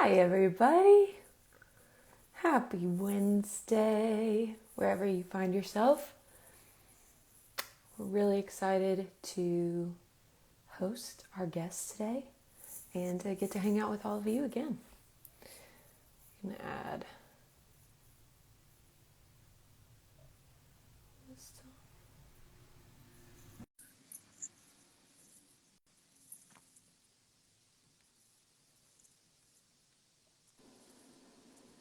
Hi, everybody. Happy Wednesday, wherever you find yourself. We're really excited to host our guests today and to get to hang out with all of you again. I'm going to add this.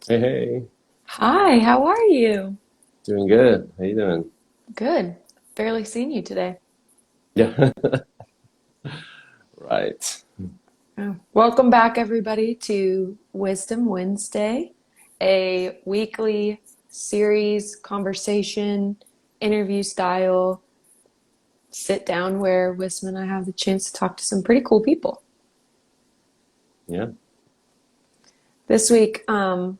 Hey, hey, Hi, how are you? doing good. How you doing? Good. Barely seen you today. Yeah, right. Oh. Welcome back, everybody, to Wisdom Wednesday, a weekly series, conversation, interview style sit down where Wisdom and I have the chance to talk to some pretty cool people. Yeah. This week, I'm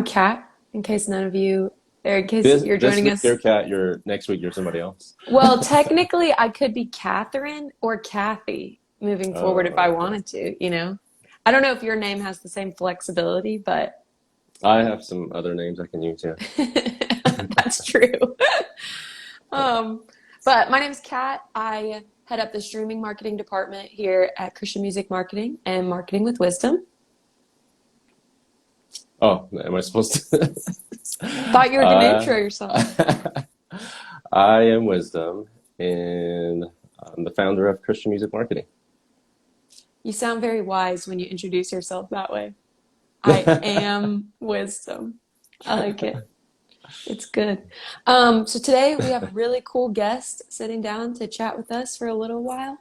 Kat, in case none of you, or in case This you're this joining week you're us. Cat. You're next week you're somebody else. Well, technically, I could be Catherine or Kathy moving forward if I Oh, okay. wanted to. I don't know if your name has the same flexibility, but I have some other names I can use. Yeah. that's true. Um, but my name is Kat. I head up the streaming marketing department here at Christian Music Marketing and Marketing with Wisdom. Oh, am I supposed to? Thought you were going to intro uh, yourself. I am Wisdom, and I'm the founder of Christian Music Marketing. You sound very wise when you introduce yourself that way. I am wisdom. I like it. It's good. So today we have a really cool guest sitting down to chat with us for a little while.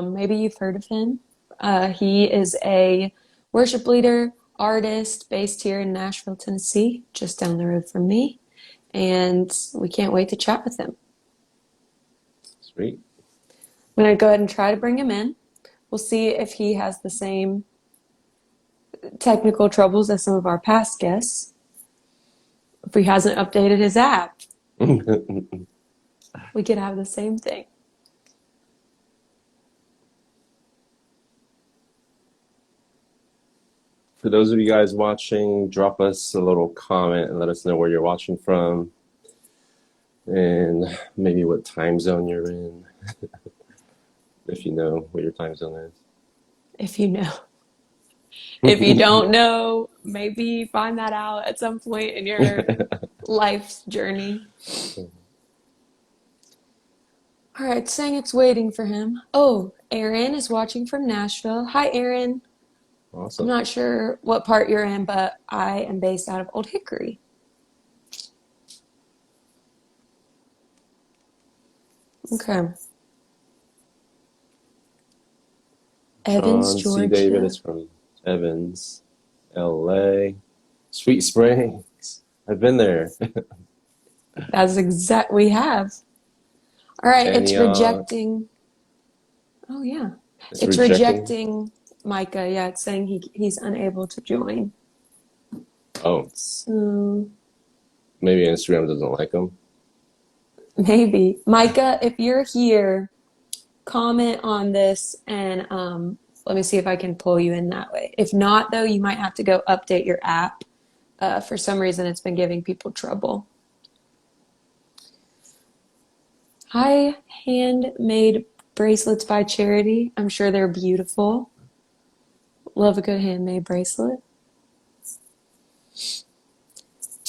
Maybe you've heard of him. He is a worship leader, artist based here in Nashville, Tennessee, just down the road from me. And we can't wait to chat with him. Sweet. I'm going to go ahead and try to bring him in. We'll see if he has the same technical troubles as some of our past guests. If he hasn't updated his app, we could have the same thing. For those of you guys watching, drop us a little comment and let us know where you're watching from and maybe what time zone you're in, if you know what your time zone If you know. If you is. don't know, maybe find that out at some point in your life's journey. All right, saying it's waiting for him. Oh, Aaron is watching from Nashville. Hi, Aaron. I'm Awesome. not sure what part you're in, but I am based out of Old Hickory. Okay. Evans, John C. David Georgia. is from Evans, LA. Sweet Springs. I've been there. That's exact we have. All right, it's Antioch. rejecting. Oh yeah. It's It's rejecting. rejecting Micah. Yeah, it's saying he's unable to join. Oh, So maybe Instagram doesn't like them. maybe. Micah, if you're here, comment on this and let me see if I can pull you in that way. If not, though, you might have to go update your app. For some reason, it's been giving people trouble. Hi, handmade bracelets by Charity. I'm sure they're beautiful. Love a good handmade bracelet.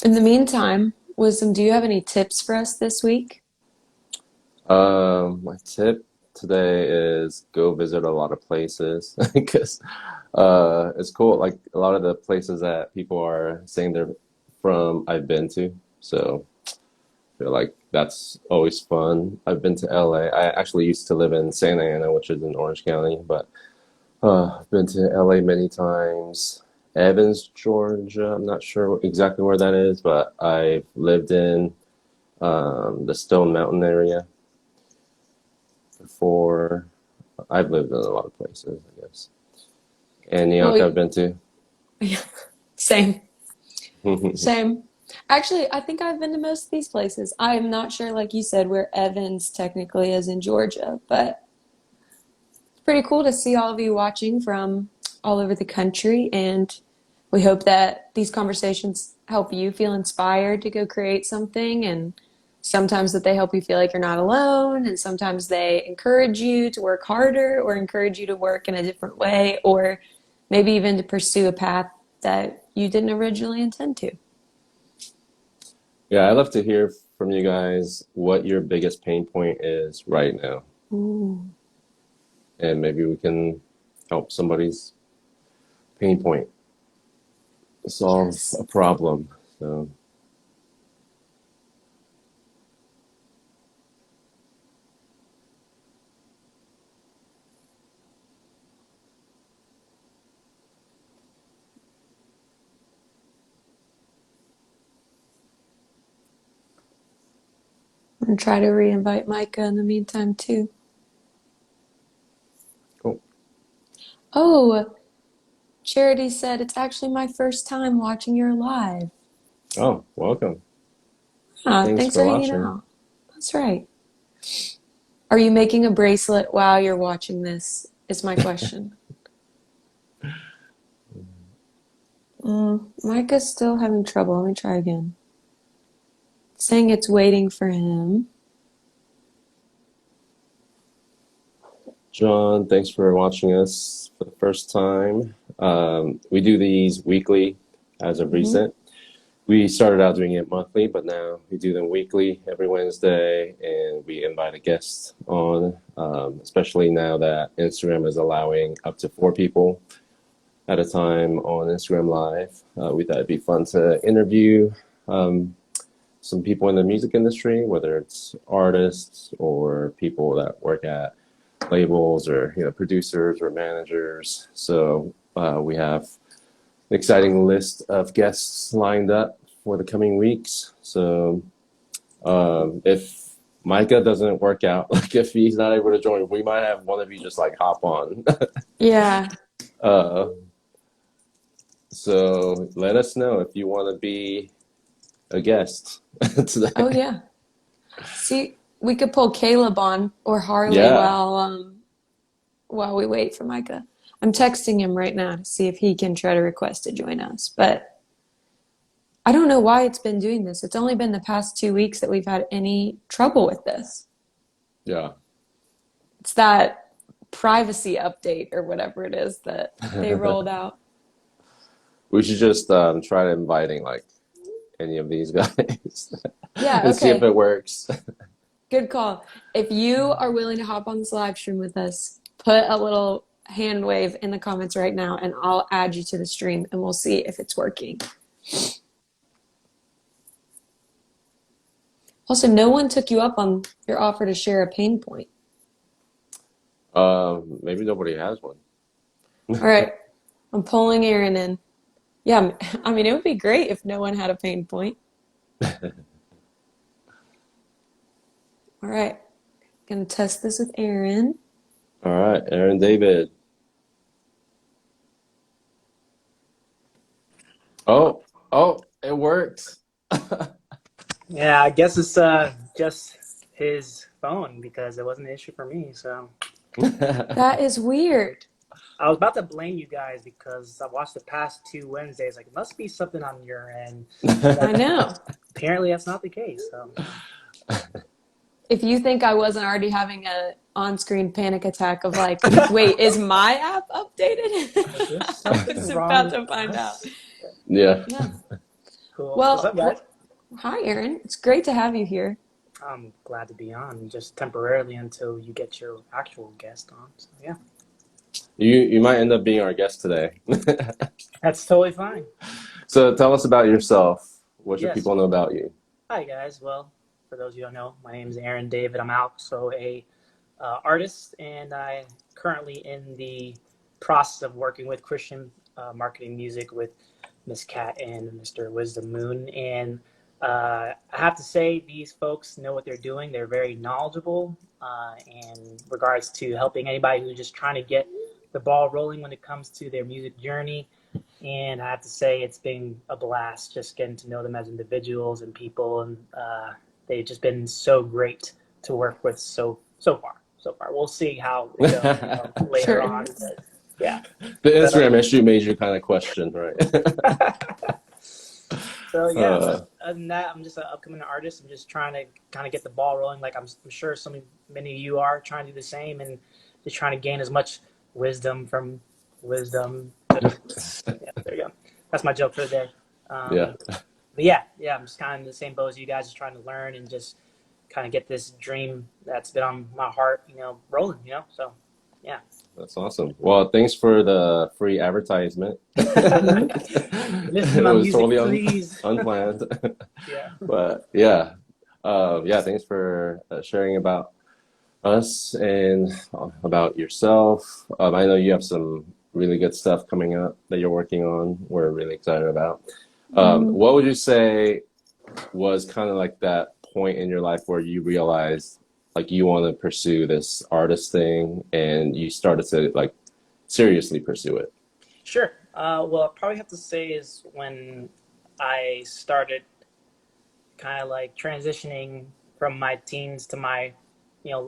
In the meantime, Wisdom, do you have any tips for us this week? My tip today is go visit a lot of places because it's cool. Like a lot of the places that people are saying they're from, I've been to. So I feel like that's always fun. I've been to LA. I actually used to live in Santa Ana, which is in Orange County, but I've been to LA many times. Evans, Georgia. I'm not sure exactly where that is, but I've lived in the Stone Mountain area before. I've lived in a lot of places, I guess. Well, Antioch, I've been to. yeah, same, same. Actually, I think I've been to most of these places. I am not sure, like you said, where Evans technically is in Georgia, but it's pretty cool to see all of you watching from all over the country. And we hope that these conversations help you feel inspired to go create something. And sometimes that they help you feel like you're not alone. And sometimes they encourage you to work harder or encourage you to work in a different way, or maybe even to pursue a path that you didn't originally intend to. Yeah, I'd love to hear from you guys what your biggest pain point is right now. Ooh, And maybe we can help somebody's pain point solve yes. a problem. So, I'm gonna try to re-invite Micah in the meantime too. cool. Oh, Charity said it's actually my first time watching your live. Oh, welcome. Ah, Thanks thanks for for hanging watching. out. That's right. Are you making a bracelet while you're watching this? Is my question. Micah's still having trouble. Let me try again. Saying it's waiting for him. John, thanks for watching us for the first time. We do these weekly as of Hmm. recent. We started out doing it monthly, but now we do them weekly every Wednesday, and we invite a guest on, especially now that Instagram is allowing up to 4 people at a time on Instagram Live. We thought it'd be fun to interview um, some people in the music industry, whether it's artists or people that work at labels or producers or managers. So we have an exciting list of guests lined up for the coming weeks. So if Micah doesn't work out, like if he's not able to join, we might have one of you just like hop on. Yeah. uh, so let us know if you want to be a guest Oh, today. yeah. See, we could pull Caleb on or Harley Yeah, while we wait for Micah. I'm texting him right now to see if he can try to request to join us, but I don't know why it's been doing this. It's only been the past 2 weeks that we've had any trouble with this. yeah. It's that privacy update or whatever it is that they rolled out. We should just try inviting like any of these guys Yeah, and see if okay. it works. Good call. If you are willing to hop on this live stream with us, put a little hand wave in the comments right now and I'll add you to the stream and we'll see if it's working. Also, no one took you up on your offer to share a pain point. Maybe nobody has one. All right, I'm pulling Aaron in. Yeah, I mean, it would be great if no one had a pain point. All right, gonna test this with Aaron. All right, Aaron David. Oh, oh, it worked. Yeah, I guess it's just his phone because it wasn't an issue for me. So That is weird. I was about to blame you guys because I watched the past 2 Wednesdays. Like, it must be something on your end, I but know. apparently that's not the case. So If you think I wasn't already having a on-screen panic attack of like, wait, is my app updated? like, there's I something was wrong about with to find out. us. Yeah. Yeah. Cool. What's Well, up, guys? hi, Aaron. It's great to have you here. I'm glad to be on, just temporarily until you get your actual guest on. So yeah, You might end up being our guest today. that's totally fine. So tell us about yourself. What should Yes. people know about you? Hi, guys. Well, for those of you who don't know, my name is Aaron David. I'm also a artist, and I currently in the process of working with Christian marketing music with Miss Cat and Mr. Wisdom Moon. And I have to say, these folks know what they're doing. They're very knowledgeable in regards to helping anybody who's just trying to get the ball rolling when it comes to their music journey. And I have to say, it's been a blast just getting to know them as individuals and people, and they've just been so great to work with so far. So far, we'll see how it goes later Sure. on. But Yeah. The So Instagram issue made you kind of question, right? so yeah. So Uh, other than that, I'm just an upcoming artist. I'm just trying to kind of get the ball rolling. Like I'm sure many of you are trying to do the same, and just trying to gain as much wisdom from wisdom. Yeah, there you go. That's my joke for the day. yeah, But yeah, I'm just kind of in the same boat as you guys, just trying to learn and just kind of get this dream that's been on my heart, rolling. So yeah. that's awesome. Well, thanks for the free advertisement. Listen to It my was music, totally please. unplanned. Yeah. But yeah, yeah, thanks for sharing about us and about yourself. I know you have some really good stuff coming up that you're working on. We're really excited about. Mhm. What would you say was kind of like that point in your life where you realized like you want to pursue this artist thing and you started to like seriously pursue it? Sure. Well, I probably have to say is when I started kind of like transitioning from my teens to my,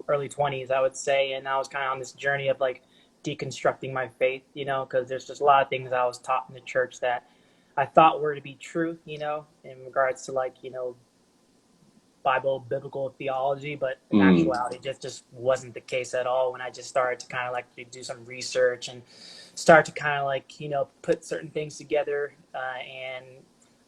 early 20s, I would say. And I was kind of on this journey of like deconstructing my faith, because there's just a lot of things I was taught in the church that I thought were to be true, in regards to like, biblical theology, but in Mm, actuality, just wasn't the case at all. When I just started to kind of like do some research and start to kind of like put certain things together, and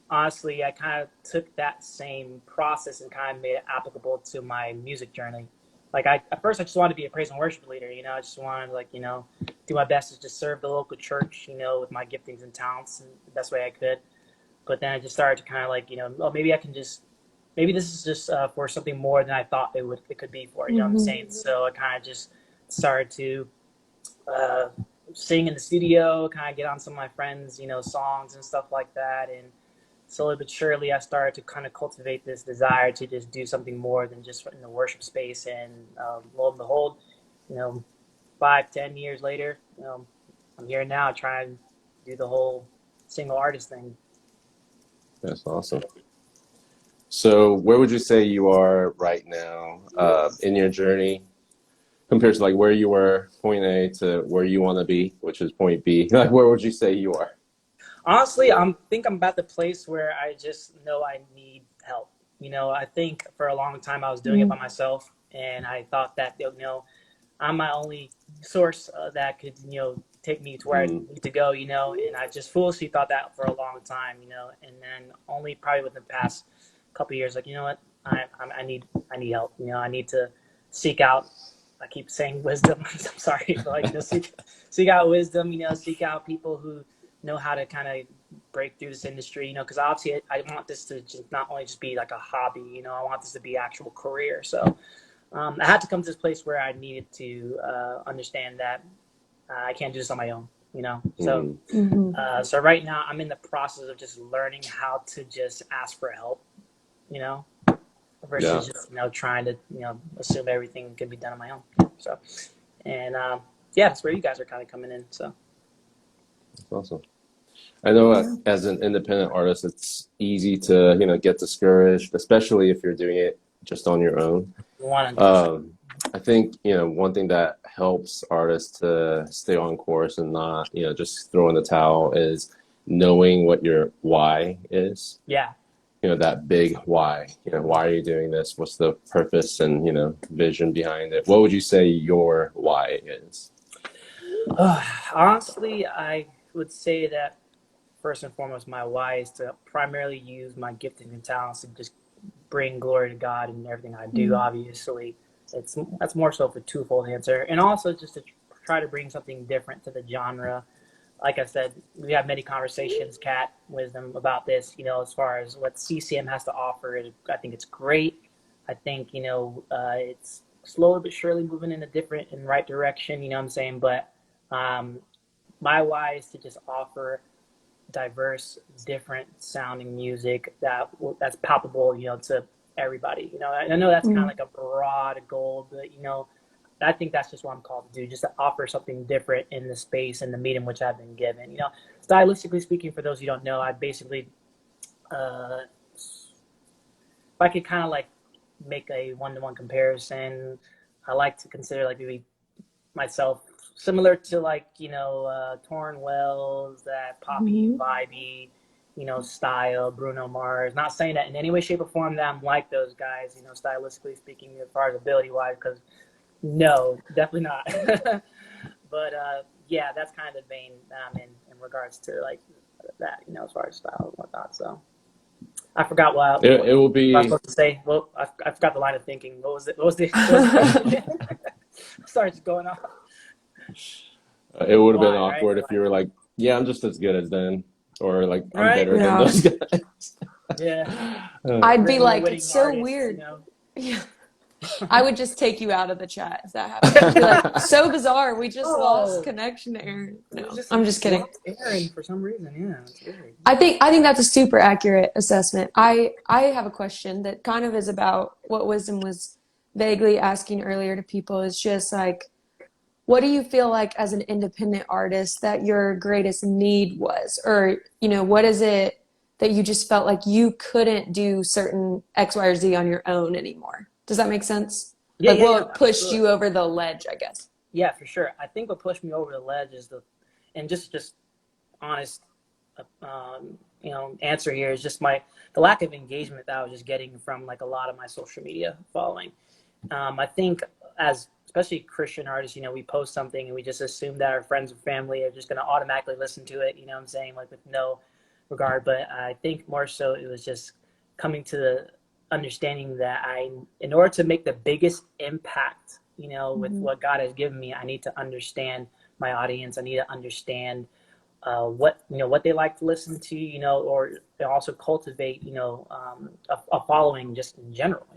honestly, I kind of took that same process and kind of made it applicable to my music journey. Like at first, I just wanted to be a praise and worship leader. I just wanted to like do my best to just serve the local church, with my giftings and talents in the best way I could. But then I just started to kind of like, oh, maybe I can just, maybe this is just for something more than I thought it could be for. You know what I'm Mhm. saying? So I kind of just started to uh, sing in the studio, kind of get on some of my friends, songs and stuff like that. And slowly but surely, I started to kind of cultivate this desire to just do something more than just in the worship space. And lo and behold, you know, 5, 10 years later, I'm here now trying to do the whole single artist thing. that's awesome. So, where would you say you are right now in your journey compared to like where you were point A to where you want to be, which is point B? Like, where would you say you are? Honestly, I'm about the place where I just know I need help. I think for a long time I was doing it by Mhm. myself, and I thought that I'm my only source that could take me to where I Mm, need to go. And I just foolishly thought that for a long time. And then only probably within the past couple of years, like what, I need help. I need to seek out. I keep saying wisdom. I'm sorry, but like seek out wisdom. Seek out people who know how to kind of break through this industry. Because obviously I want this to just not only just be like a hobby. I want this to be actual career. So I had to come to this place where I needed to understand that I can't do this on my own. So mm, Mhm. so right now I'm in the process of just learning how to just ask for help. You know, yeah, versus just trying to assume everything can be done on my own. So and yeah, that's where you guys are kind of coming in. So that's awesome. I know Yeah. as an independent artist, it's easy to, get discouraged, especially if you're doing it just on your own. 100%. Um, I think, one thing that helps artists to stay on course and not, just throw in the towel is knowing what your why is. Yeah. That big why. Why are you doing this? What's the purpose and, vision behind it? What would you say your why is? Honestly, I would say that first and foremost, my why is to primarily use my gifting and talents to just bring glory to God in everything I do. Mhm. Obviously, that's more so for twofold answer, and also just to try to bring something different to the genre. Like I said, we have many conversations, Cat Wisdom, about this. As far as what CCM has to offer, I think it's great. I think it's slowly but surely moving in a different and right direction. You know what I'm saying? But um, my why is to just offer diverse, different sounding music that's palpable, to everybody. I know that's kind of Mhm. like a broad goal, but I think that's just what I'm called to do, just to offer something different in the space and the medium which I've been given. Stylistically speaking, for those who don't know, I basically, if I could kind of like make a one-to-one comparison, I like to consider like maybe myself. similar to like, Torn Wells, that poppy, Mhm. vibey, style, Bruno Mars. Not saying that in any way, shape, or form that I'm like those guys, stylistically speaking, as far as ability wise, because no, definitely not. But yeah, that's kind of the vein that I'm in regards to like that, as far as style and whatnot. So I forgot what It will I was be, supposed to say. Well, I forgot the line of thinking. What was it? What was the question again? Starts going off. it would have been Why, right? awkward if you were like, yeah, I'm just as good as them, or like, I'm Right? better than Yeah. those guys. Yeah. I'd be Grammy like, it's winning so artists, weird. Yeah. I would just take you out of the chat if that happened. I'd be like, so bizarre. We just lost Oh, connection to Aaron. it No, just I'm just kidding. lost Aaron for some reason. Yeah, it's weird. I think that's a super accurate assessment. I have a question that kind of is about what Wisdom was vaguely asking earlier to people is just like, what do you feel like as an independent artist that your greatest need was? Or, what is it that you just felt like you couldn't do certain X, Y, or Z on your own anymore? Does that make sense? Yeah, Like yeah, yeah. what pushed Absolutely. you over the ledge, I guess. Yeah, for sure. I think what pushed me over the ledge is and just honest, answer here is just the lack of engagement that I was just getting from like a lot of my social media following. I think as especially Christian artists, we post something and we just assume that our friends and family are just going to automatically listen to it. You know what I'm saying? Like with no regard. But I think more so it was just coming to the understanding that in order to make the biggest impact, with Mm-hmm. what God has given me, I need to understand my audience. I need to understand what they like to listen to, or also cultivate, a following just in general,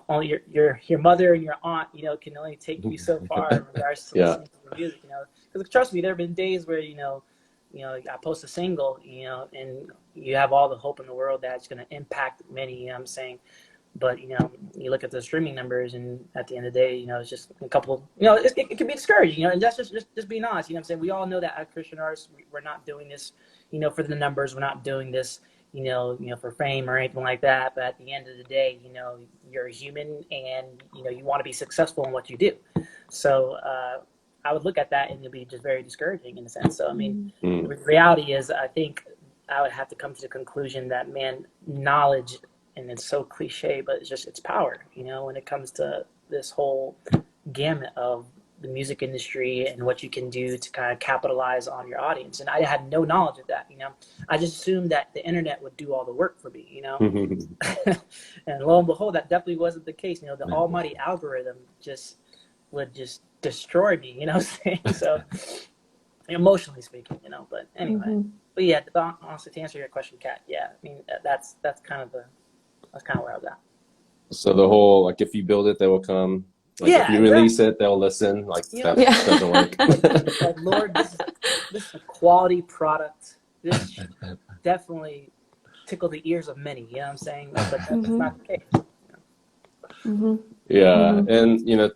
only your mother and your aunt, can only take you so far in regards to Yeah. listening to your music, because trust me, there have been days where, I post a single, and you have all the hope in the world that it's going to impact many, what I'm saying. But you look at the streaming numbers, and at the end of the day, it's just a couple. It can be discouraging. And that's just being honest. I'm saying we all know that as Christian artists, we're not doing this, for the numbers. We're not doing this, for fame or anything like that. But at the end of the day, you're a human, and you want to be successful in what you do. So I would look at that, and it'd be just very discouraging in a sense. So I mean, the Mm. reality is, I think I would have to come to the conclusion that knowledge, and it's so cliche, but it's power, when it comes to this whole gamut of the music industry and what you can do to kind of capitalize on your audience. And I had no knowledge of that. I just assumed that the internet would do all the work for me. And lo and behold, that definitely wasn't the case. The almighty algorithm would just destroy me, what I'm saying? So emotionally speaking, but anyway. Mm-hmm. But yeah, honestly, to answer your question, Kat, yeah, I mean, that's kind of where I was at. So the whole, like, if you build it, they will come. Like, if Yeah, you exactly. release it, they'll listen. Like, You know, that Yeah. doesn't work. like Lord, this is a quality product. This should definitely tickle the ears of many. You know what I'm saying? But that's Mm-hmm. not the case. Mm-hmm. Yeah. Mm-hmm. And,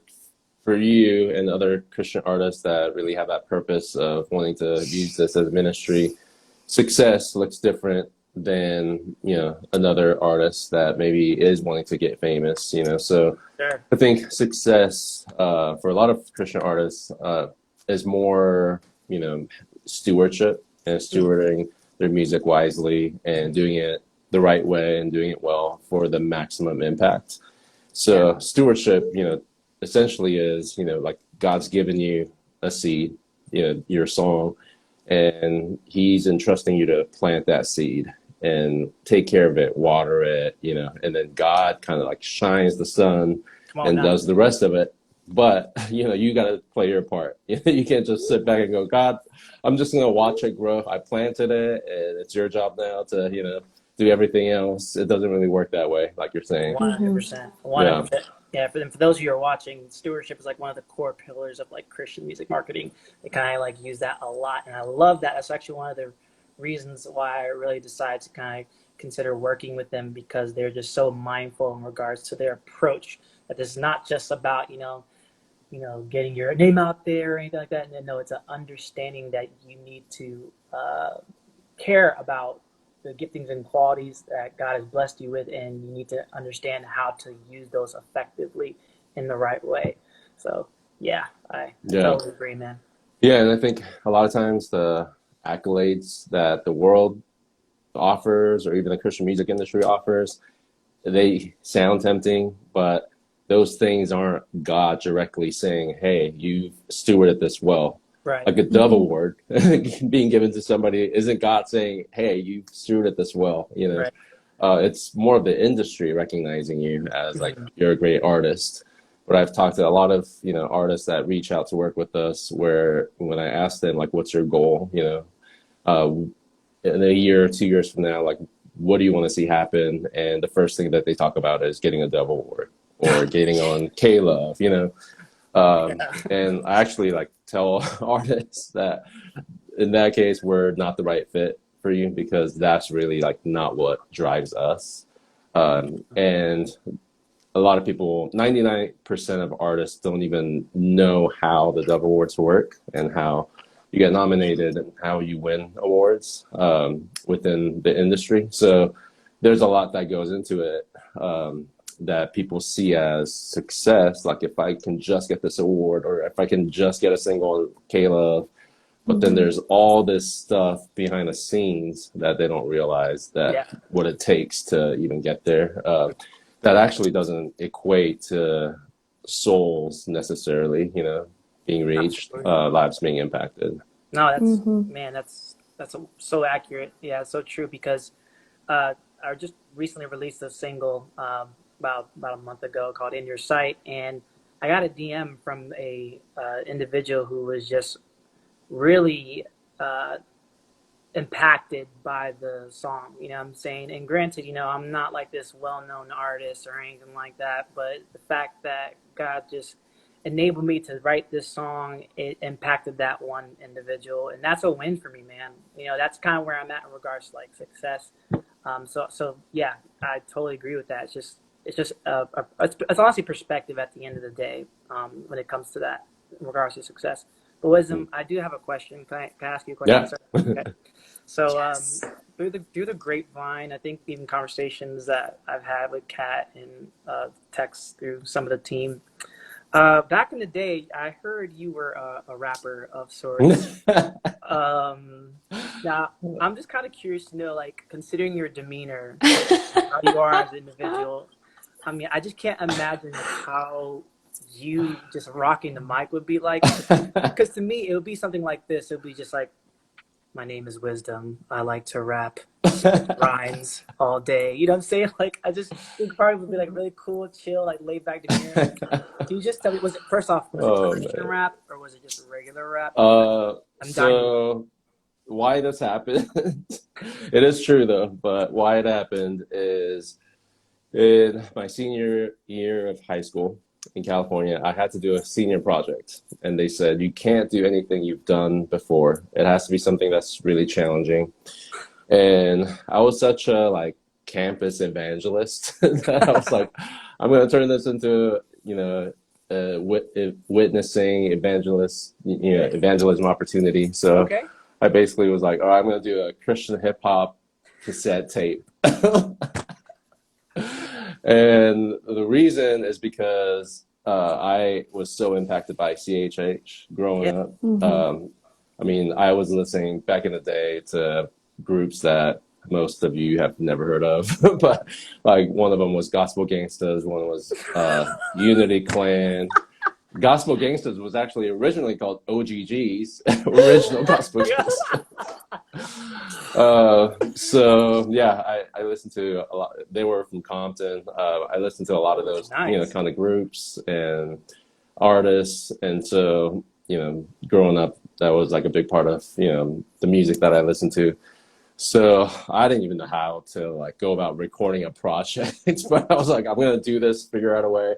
for you and other Christian artists that really have that purpose of wanting to use this as ministry, success looks different than, another artist that maybe is wanting to get famous, So Sure. I think success for a lot of Christian artists is more, stewardship and Mm. stewarding their music wisely and doing it the right way and doing it well for the maximum impact. Yeah. So stewardship, essentially is, like God's given you a seed, your song, and He's entrusting you to plant that seed and take care of it, water it, and then God kind of like shines the sun Come on and now. does the rest of it. But, you got to play your part. You can't just sit back and go, God, I'm just going to watch it grow. I planted it and it's your job now to, do everything else. It doesn't really work that way, like you're saying. Mm-hmm. 100%. Yeah. 100%. Yeah, for those of you who are watching, stewardship is like one of the core pillars of like Christian music marketing. They kind of like use that a lot, and I love that. That's actually one of the reasons why I really decided to kind of consider working with them, because they're just so mindful in regards to their approach. That it's not just about getting your name out there or anything like that. And no, it's an understanding that you need to care about the giftings and qualities that God has blessed you with, and you need to understand how to use those effectively in the right way. So Yeah, I Yeah. totally agree, man. Yeah, and I think a lot of times the accolades that the world offers, or even the Christian music industry offers, they sound tempting, but those things aren't God directly saying, "Hey, you've stewarded this well." Right. Like a Dove Hmm. Award being given to somebody isn't God saying, "Hey, you've stewarded this well." Right. It's more of the industry recognizing you as like Mhm. you're a great artist. But I've talked to a lot of artists that reach out to work with us, where when I ask them like, "What's your goal?" Uh, in a year or 2 years from now, like, what do you want to see happen? And the first thing that they talk about is getting a Dove Award or getting on K-Love. Yeah. And I actually like tell artists that in that case, we're not the right fit for you because that's really like not what drives us. And a lot of people, 99% of artists don't even know how the Dove Awards work and how you get nominated and how you win awards within the industry. So there's a lot that goes into it that people see as success. Like if I can just get this award or if I can just get a single on Kayla, but then Hmm. there's all this stuff behind the scenes that they don't realize that Yeah. what it takes to even get there. That actually doesn't equate to souls necessarily, being reached, Absolutely. lives being impacted. No, that's Hmm. man, that's so accurate. Yeah, so true because I just recently released a single about a month ago called "In Your Sight," and I got a DM from a individual who was just really uh, impacted by the song. You know what I'm saying? And granted, I'm not like this well-known artist or anything like that, but the fact that God just enabled me to write this song, it impacted that one individual, and that's a win for me, man. That's kind of where I'm at in regards to like success. So yeah, I totally agree with that. It's just it's honestly perspective at the end of the day when it comes to that in regards to success. But Wisdom, I do have a question. Can I ask you a question, Yeah. sir? Okay. So Yes. through the grapevine, I think even conversations that I've had with Kat and texts through some of the team. Back in the day, I heard you were a rapper of sorts. Um, Now I'm just kind of curious to know, like, considering your demeanor, how you are as an individual. I mean, I just can't imagine how you just rocking the mic would be like. Because to me, it would be something like this. It would be just like, my name is Wisdom. I like to rap, spit rhymes all day. You know what I'm saying? Like, I just think part of it would be like really cool, chill, like laid back demeanor. Like, can you just tell me, was it first off, was it Oh Christian man. rap or was it just regular rap? I'm dying to know. So why this happened? It is true though, but why it happened is in my senior year of high school in California, I had to do a senior project, and they said you can't do anything you've done before. It has to be something that's really challenging. And I was such a like campus evangelist that I was like, I'm going to turn this into witnessing Yeah. evangelism opportunity. So Okay. I basically was like, all right, I'm going to do a Christian hip hop cassette tape. And the reason is because I was so impacted by CHH growing Yeah. up. Hmm. I mean, I was listening back in the day to groups that most of you have never heard of, but like one of them was Gospel Gangsters, one was Unity Clan. Gospel Gangsters was actually originally called OGGs, Original Gospel Gangsters. So yeah, I listened to a lot. They were from Compton. I listened to a lot of those, Nice. kind of groups and artists. And so, growing up, that was like a big part of, the music that I listened to. So I didn't even know how to like go about recording a project, but I was like, I'm gonna do this, figure out a way.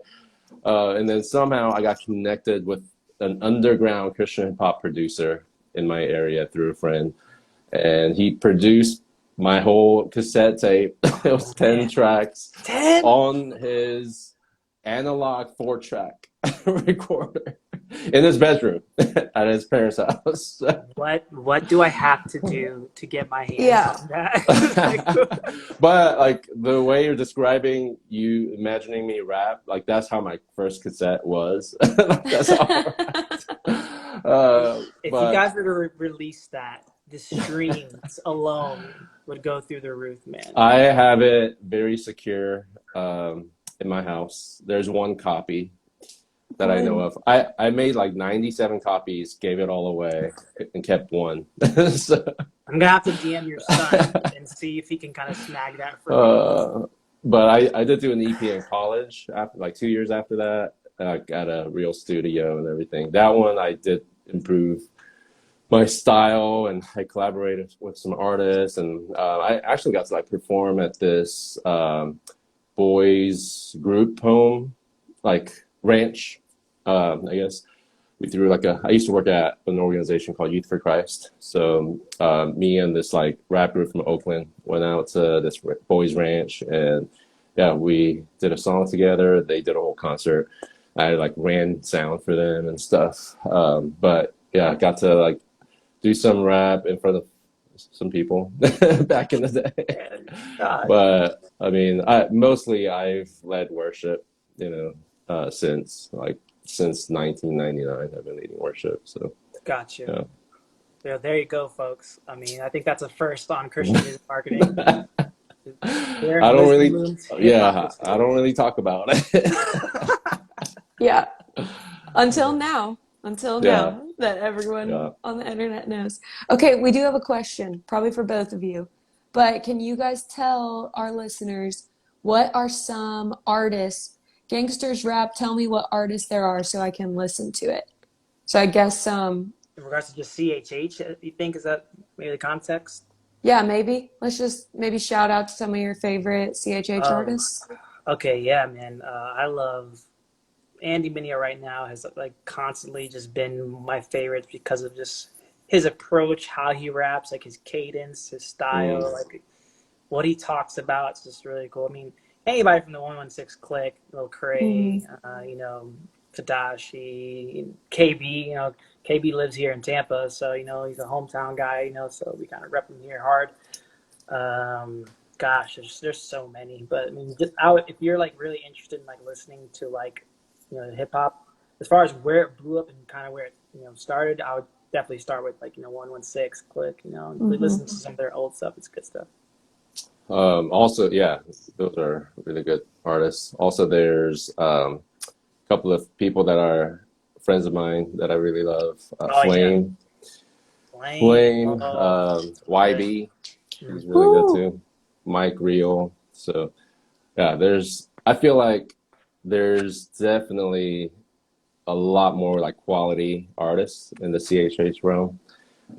And then somehow I got connected with an underground Christian hip hop producer in my area through a friend, and he produced my whole cassette tape. It was Oh 10 man. tracks 10? on his analog 4-track recorder. in his bedroom at his parents' house. What do I have to do to get my hands Yeah. on that? Like, But like the way you're describing you imagining me rap, like that's how my first cassette was. Like, that's how I rapped. if you But guys were to release that, the streams alone would go through the roof, man. I have it very secure in my house. There's one copy that I know Fun. of. I made like 97 copies, gave it all away, and kept one. So, I'm gonna have to DM your son and see if he can kind of snag that for me. uh, but I did do an EP in college after like 2 years after that. I got a real studio and everything. That one I did improve my style, and I collaborated with some artists, and I actually got to like perform at this boys group home, like ranch, I guess. We threw like I used to work at an organization called Youth for Christ. So me and this like rap group from Oakland went out to this boys ranch, and yeah, we did a song together. They did a whole concert. I like ran sound for them and stuff. But yeah, I got to like do some rap in front of some people back in the day. And, uh, But I mean, mostly I've led worship, since 1999. I've been leading worship. So got you. yeah. Yeah, there you go, folks. I mean, I think that's a first on Christian music marketing. There I in don't listening really, rooms, hip hop yeah, I listening don't rooms. really talk about it. Yeah. Until now. Until Yeah, now that everyone yeah. on the internet knows. Okay, we do have a question, probably for both of you. But can you guys tell our listeners what are some artists? Gangsters rap, tell me what artists there are so I can listen to it. So I guess In regards to just CHH, you think is that maybe the context? yeah, maybe. Let's just maybe shout out to some of your favorite CHH Oh, artists. okay, yeah, man. I love Andy Mineo right now has like constantly just been my favorite because of just his approach, how he raps, like his cadence, his style, Mm, like what he talks about. It's just really cool. I mean, anybody from the 116 Click, Lil Hmm. Cray, Tadashi, KB, KB lives here in Tampa, so he's a hometown guy, so we kind of rep him here hard. Um, Gosh, there's so many, but I mean, just out if you're like really interested in like listening to like hip hop, as far as where it blew up and kind of where it started, I would definitely start with like 116 Click, Hmm. listen to some of their old stuff. It's good stuff. Also, yeah, those are really good artists. Also, there's a couple of people that are friends of mine that I really love. Oh yeah, Flame, Flame. Flame, Oh, good. YB, Mhm. he's really good Woo! too. Mike Real. So yeah, I feel like there's definitely a lot more like quality artists in the CHH realm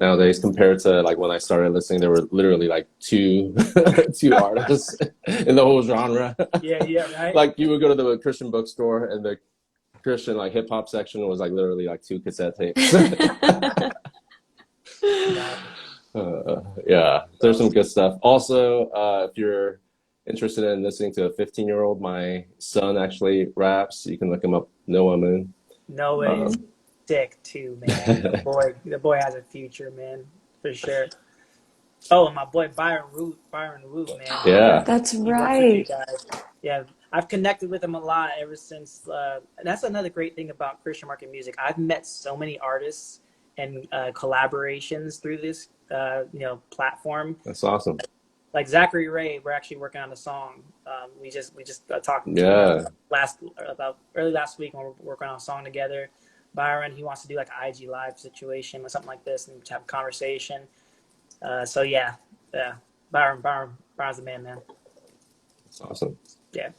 nowadays compared to like when I started listening. There were literally like two two artists in the whole genre. Yeah, yeah, right. Like you would go to the Christian bookstore, and the Christian like hip hop section was like literally like two cassette tapes. Nah, Yeah, there's some so good stuff. Also, if you're interested in listening to a 15-year-old, my son actually raps. You can look him up, Noah Moon. Noah is Um, sick too, man. The boy has a future, man, for sure. Oh, and my boy Byron Root, man. yeah, That's He works with you right. guys. Yeah, I've connected with him a lot ever since. And that's another great thing about Christian market music. I've met so many artists and collaborations through this, platform. that's awesome. Like Zachary Ray, we're actually working on a song. We just talked Yeah, about early last week when we're working on a song together. Byron, he wants to do like an IG live situation or something like this and to have a conversation. So yeah, Byron's the man, man. that's awesome. Yeah, I'm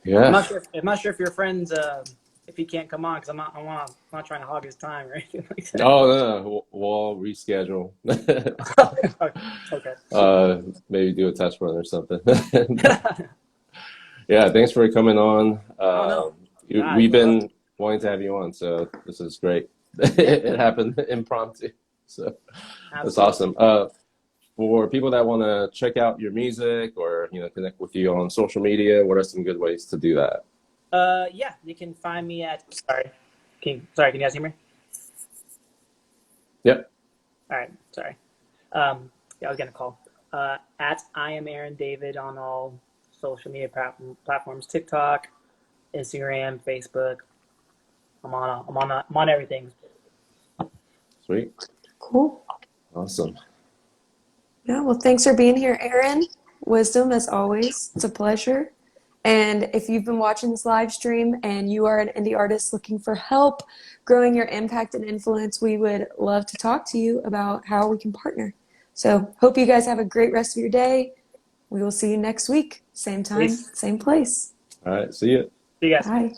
Yeah. not sure. I'm not sure if your friends, if he can't come on because I'm not trying to hog his time or anything like that. Oh no, no, we'll reschedule. Okay. Maybe do a test run or something. Yeah, thanks for coming on. Oh no, We've would love to. been wanting to have you on, so this is great. Yeah, It happened impromptu, so that's absolutely. awesome. For people that want to check out your music or connect with you on social media, what are some good ways to do that? Yeah, you can find me at. Sorry. Sorry, can you guys hear me? Yep. All right, sorry. Yeah, I was gonna call. At I am Aaron David on all social media platforms: TikTok, Instagram, Facebook. I'm on everything. Sweet. Cool. Awesome. Yeah, well, thanks for being here, Aaron. Wisdom, as always. It's a pleasure. And if you've been watching this live stream and you are an indie artist looking for help growing your impact and influence, we would love to talk to you about how we can partner. So, hope you guys have a great rest of your day. We will see you next week. Same time, Peace. same place. All right. See ya. See you guys. Bye.